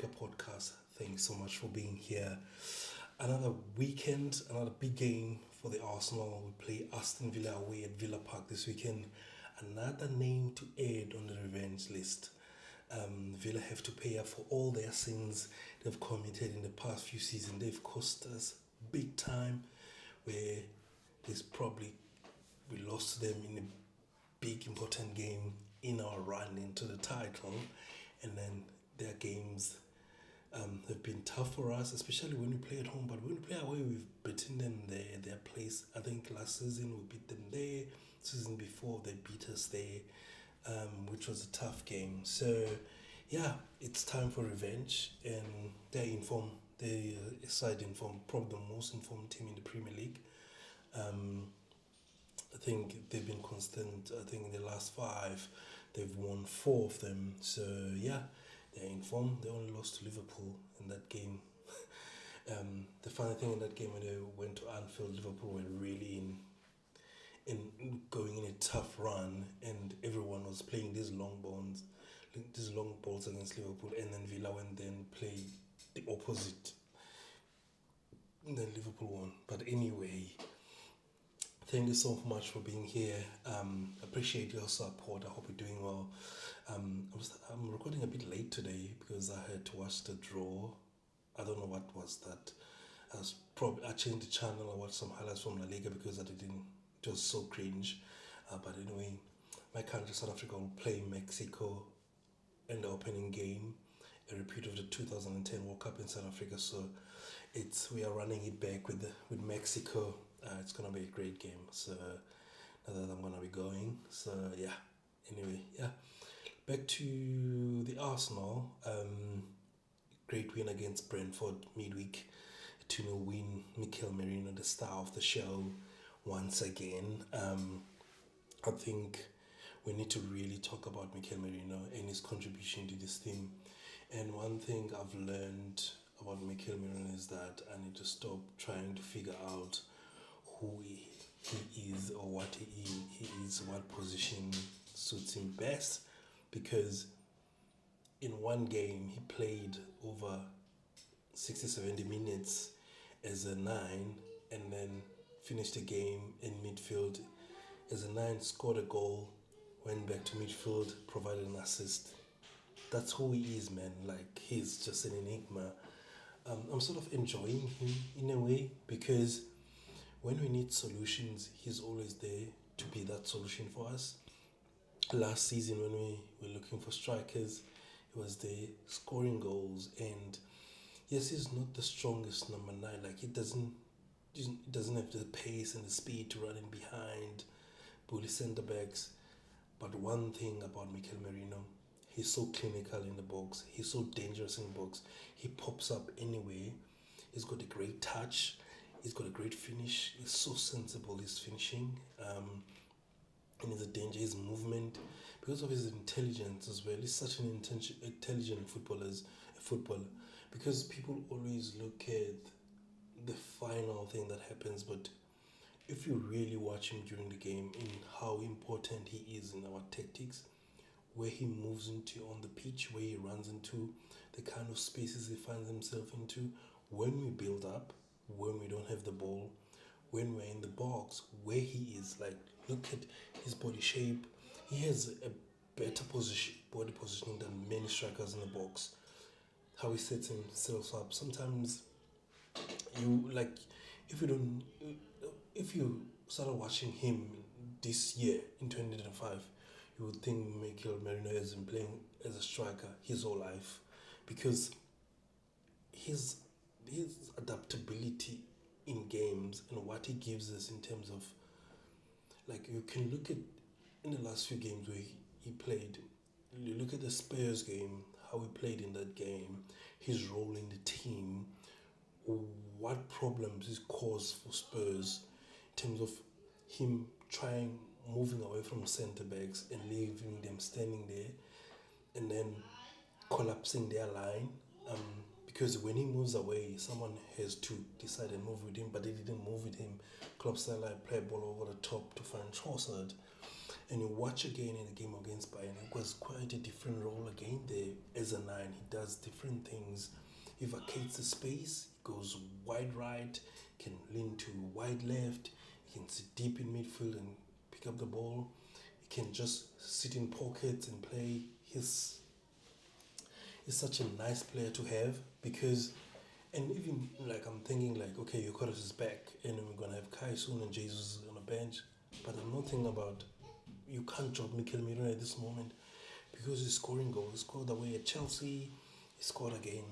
Africa podcast. Thanks so much for being here. Another weekend, another big game for the Arsenal. We play Aston Villa away at Villa Park this weekend. Another name to add on the revenge list. Villa have to pay up for all their sins they've committed in the past few seasons. They've cost us big time, where there's probably we lost to them in a big important game in our run into the title, and then their games have been tough for us, especially when we play at home. But when we play away, we've beaten them there, their place. I think last season we beat them there. Season before they beat us there, which was a tough game. So yeah, it's time for revenge, and they're informed. They side informed, probably the most informed team in the Premier League. I think they've been constant. I think in the last five, they've won four of them. So yeah, they're informed. They only lost to Liverpool in that game. The funny thing in that game, when they went to Anfield, Liverpool were really going in a tough run, and everyone was playing these long balls against Liverpool, and then Villa went then played the opposite. And then Liverpool won. But anyway, thank you so much for being here. Appreciate your support. I hope you're doing well. I'm recording a bit late today because I had to watch the draw. I don't know what was that. I changed the channel. I watched some highlights from La Liga because I didn't. It was so cringe. But anyway, my country, South Africa, will play Mexico in the opening game, a repeat of the 2010 World Cup in South Africa. So we are running it back with Mexico. It's gonna be a great game. So now that I'm gonna be going. So yeah. Anyway, yeah. Back to the Arsenal. Great win against Brentford midweek. 2-0 win. Mikel Merino, the star of the show, once again. I think we need to really talk about Mikel Merino and his contribution to this team. And one thing I've learned about Mikel Merino is that I need to stop trying to figure out who he is or what he is, what position suits him best, because in one game he played over 60-70 minutes as a 9, and then finished the game in midfield as a 9, scored a goal, went back to midfield, provided an assist. That's who he is, man. Like, he's just an enigma. I'm sort of enjoying him in a way, because when we need solutions, he's always there to be that solution for us. Last season, when we were looking for strikers, he was there scoring goals. And yes, he's not the strongest number 9. Like, he doesn't have the pace and the speed to run in behind bully centre backs. But one thing about Mikel Merino, he's so clinical in the box. He's so dangerous in the box. He pops up anyway. He's got a great touch. He's got a great finish. He's so sensible, his finishing. And he's a danger, his movement. Because of his intelligence as well. He's such an intelligent footballer. Because people always look at the final thing that happens, but if you really watch him during the game and how important he is in our tactics, where he moves into on the pitch, where he runs into, the kind of spaces he finds himself into, when we build up, when we don't have the ball, when we're in the box, where he is, like, look at his body shape. He has a better body positioning than many strikers in the box. How he sets himself up. Sometimes you, like, if you started watching him this year in 2025, you would think Mikel Merino has been playing as a striker his whole life, because his adaptability in games and what he gives us in terms of, like, you can look at in the last few games where he played. You look at the Spurs game, how he played in that game, his role in the team, what problems he caused for Spurs in terms of him moving away from centre backs and leaving them standing there, and then collapsing their line. Because when he moves away, someone has to decide and move with him, but they didn't move with him. Klopp said, like, play a ball over the top to find Trossard. And you watch again in the game against Bayern, it was quite a different role again there as a nine. He does different things. He vacates the space, he goes wide right, can lean to wide left, he can sit deep in midfield and pick up the ball. He can just sit in pockets and play. He's such a nice player to have because, and even like I'm thinking like, okay, Yokoris is back and we're going to have Kai soon and Jesus on the bench. But I'm not thinking about, you can't drop Mikel Merino at this moment because he's scoring goals. He scored away at Chelsea, he scored again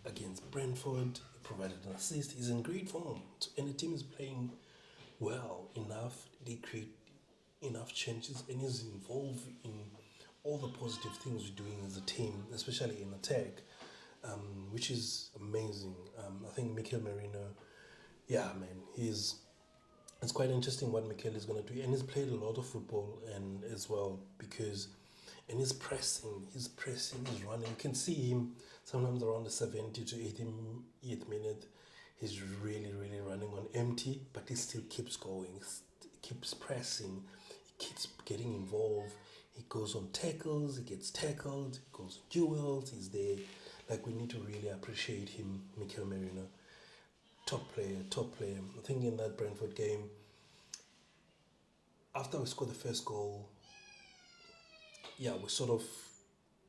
against Brentford, he provided an assist. He's in great form and the team is playing well enough. They create enough chances and is involved in all the positive things we're doing as a team, especially in attack, which is amazing. I think Mikel Merino, yeah, man, it's quite interesting what Mikel is going to do, and he's played a lot of football and as well because, and he's running. You can see him sometimes around the 70 to 80th minute. He's really, really running on empty, but he still keeps going, he keeps pressing, he keeps getting involved. He goes on tackles, he gets tackled, he goes on duels, he's there. Like, we need to really appreciate him, Mikel Merino. Top player. I think in that Brentford game, after we scored the first goal, yeah, we sort of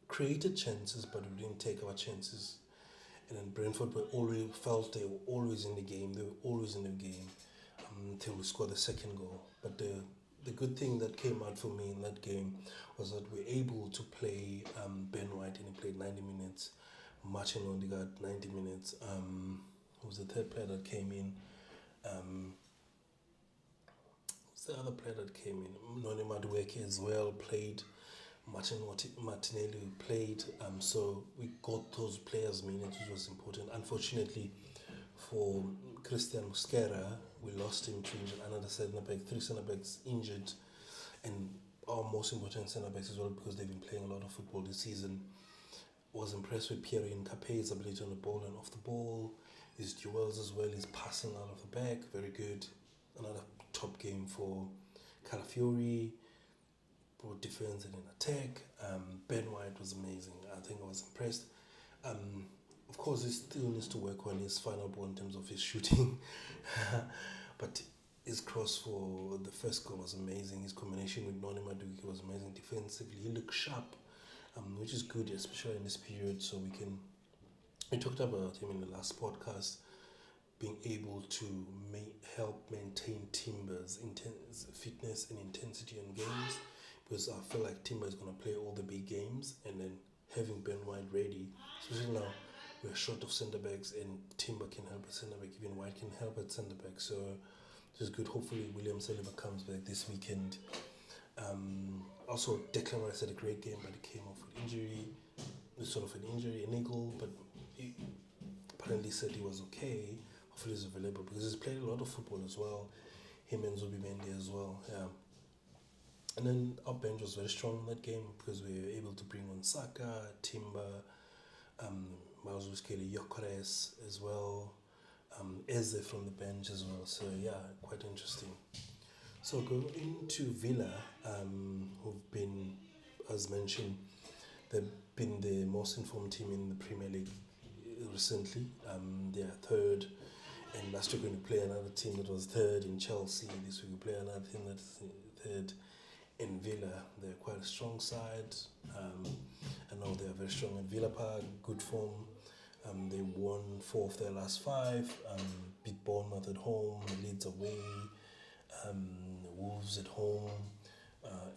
created chances, but we didn't take our chances. And then Brentford felt they were always in the game. Until we scored the second goal. But the good thing that came out for me in that game was that we were able to play Ben White, and he played 90 minutes. Martin Odegaard, 90 minutes. Who was the third player that came in? Who's the other player that came in? Noni Madueke as well played. Martinelli played. So we got those players' minutes, which was important. Unfortunately, for Christian Mosquera, we lost him to another centre back, 3 centre backs injured, and our most important centre backs as well because they've been playing a lot of football this season. Was impressed with Pierre Nkapé's ability on the ball and off the ball, his duels as well, his passing out of the back, very good. Another top game for Calafiori, both defense and in attack. Ben White was amazing. I think I was impressed. Of course, he still needs to work on his final ball in terms of his shooting. But his cross for the first goal was amazing. His combination with Noni Madueke was amazing defensively. He looked sharp, which is good, especially in this period. So we talked about him in the last podcast, being able to help maintain Timber's fitness and intensity in games, because I feel like Timber is going to play all the big games, and then having Ben White ready, especially now we're short of centre backs and Timber can help at centre back, even White can help at centre back, so it's good. Hopefully William Saliba comes back this weekend. Also Declan Rice had a great game, but he came off with injury, sort of an injury, an ankle, but he apparently said he was okay. Hopefully he's available because he's played a lot of football as well, him and Zubimendi as well, yeah. And then our bench was very strong in that game because we were able to bring on Saka, Timber, Miles Kelly, Gyökeres as well, Eze from the bench as well. So yeah, quite interesting. So going into Villa, who've been, as mentioned, they've been the most informed team in the Premier League recently. They are third, and last week we're going to play another team that was third in Chelsea. This week we play another team that's third in Villa. They're quite a strong side. I know they are very strong at Villa Park, good form. They won 4 of their last 5, beat Bournemouth at home, Leeds away, Wolves at home,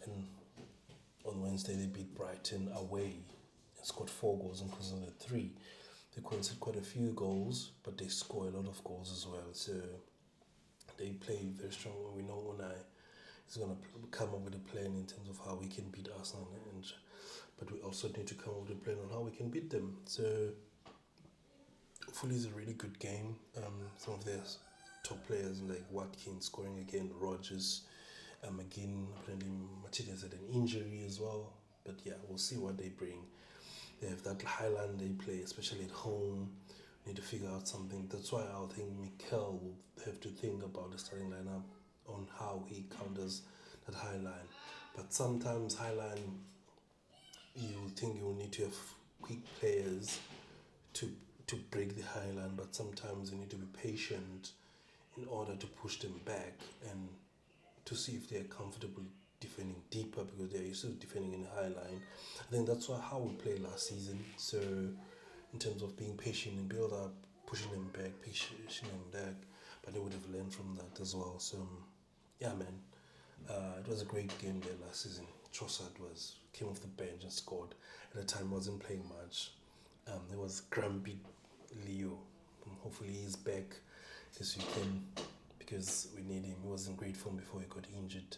and on Wednesday they beat Brighton away and scored 4 goals and conceded 3. They conceded quite a few goals, but they score a lot of goals as well. So they play very strong. We know Unai is going to come up with a plan in terms of how we can beat Arsenal, but we also need to come up with a plan on how we can beat them. So hopefully it's a really good game. Some of their top players like Watkins scoring again, Rodgers, again, apparently Martinez had an injury as well. But yeah, we'll see what they bring. They have that Highland they play, especially at home. Need to figure out something. That's why I think Mikel will have to think about the starting lineup on how he counters that high line. But sometimes high line, you think you will need to have quick players to to break the high line, but sometimes you need to be patient in order to push them back and to see if they're comfortable defending deeper because they're used to defending in the high line. I think that's how we played last season. So in terms of being patient and build up, pushing them back, pushing them back, but they would have learned from that as well. So yeah, man, it was a great game there last season. Trossard came off the bench and scored. At the time, wasn't playing much. There was Grumpy Leo. Hopefully, he's back this weekend because we need him. He was in great form before he got injured.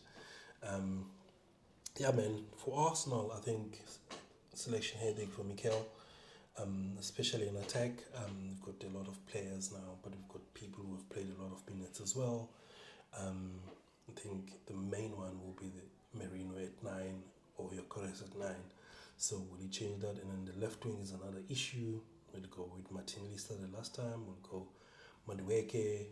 Yeah, man. For Arsenal, I think selection headache for Mikel, especially in attack. We've got a lot of players now, but we've got people who have played a lot of minutes as well. I think the main one will be the Merino at 9 or Yokeres at 9. So will he change that? And then the left wing is another issue. We'll go with Martinelli started last time. We'll go Madueke,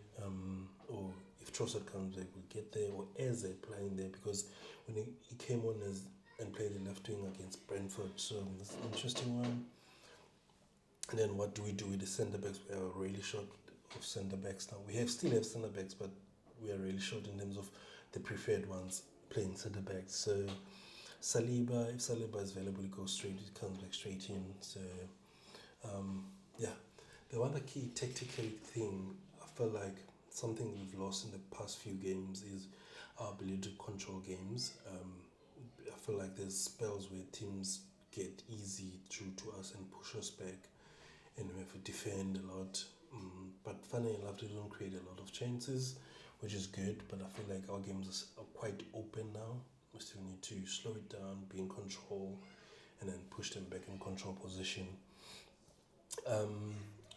or if Trossard comes back, we'll get there, or Eze playing there because when he came on and played the left wing against Brentford, so that's an interesting one. And then what do we do with the centre backs? We are really short of centre backs now. Still have centre backs, but we are really short in terms of the preferred ones playing centre backs. So Saliba, if Saliba is available, it comes back straight in. So yeah. The one key tactical thing, I feel like something we've lost in the past few games is our ability to control games. I feel like there's spells where teams get easy through to us and push us back, and we have to defend a lot. But funny enough, they don't create a lot of chances, which is good. But I feel like our games are quite open now. We still need to slow it down, be in control, and then push them back in control position.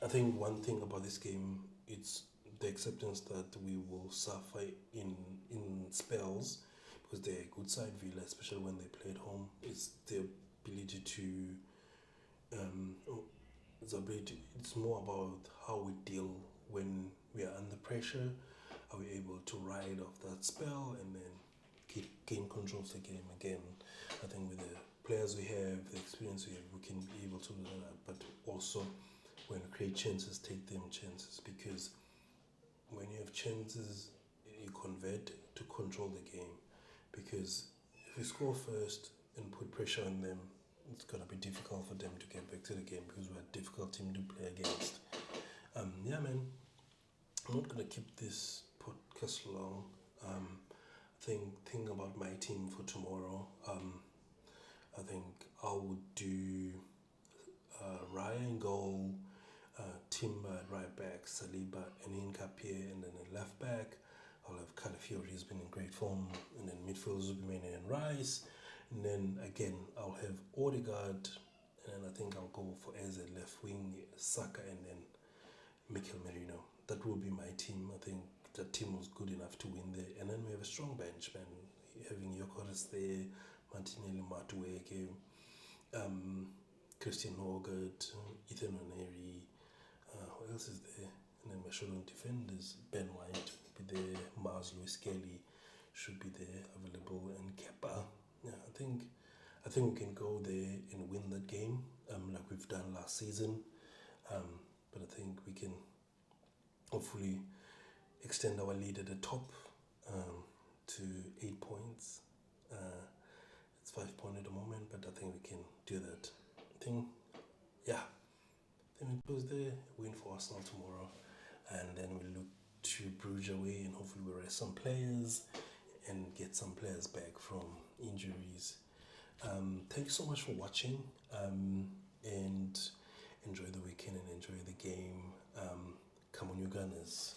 I think one thing about this game, it's the acceptance that we will suffer in spells because they're a good side, Villa, especially when they play at home. It's the ability to it's more about how we deal when we are under pressure. Are we able to ride off that spell and then gain control of the game again? I think with the players we have, the experience we have, we can be able to do that. But also, when we create chances, take them chances, because when you have chances, you convert to control the game. Because if we score first and put pressure on them, it's gonna be difficult for them to get back to the game because we're a difficult team to play against. Yeah, man. I'm not gonna keep this podcast long. Think about my team for tomorrow. I think I would do Raya in goal, Timber at right back, Saliba and Nkapie, and then a left back. I'll have Calafiori, who's been in great form, and then midfielders will be Mane and Rice. And then again, I'll have Odegaard, and then I think I'll go for Eze left wing, Saka, and then Mikel Merino. That will be my team. I think the team was good enough to win there. And then we have a strong bench, man. Having Yokeres there, Martinelli, Madueke, Christian Horgard, Ethan Oneri, who else is there? And then my short defenders, Ben White will be there, Mars Lewis Kelly should be there available, and Kepa. Yeah, I think we can go there and win that game, like we've done last season. But I think we can hopefully extend our lead at the top to 8 points. It's 5 points at the moment, but I think we can do that. Then we close there, win for Arsenal tomorrow, and then we look to Bruges away, and hopefully we rest some players and get some players back from injuries. Thank you so much for watching, and enjoy the weekend and enjoy the game. Come on, you Gunners.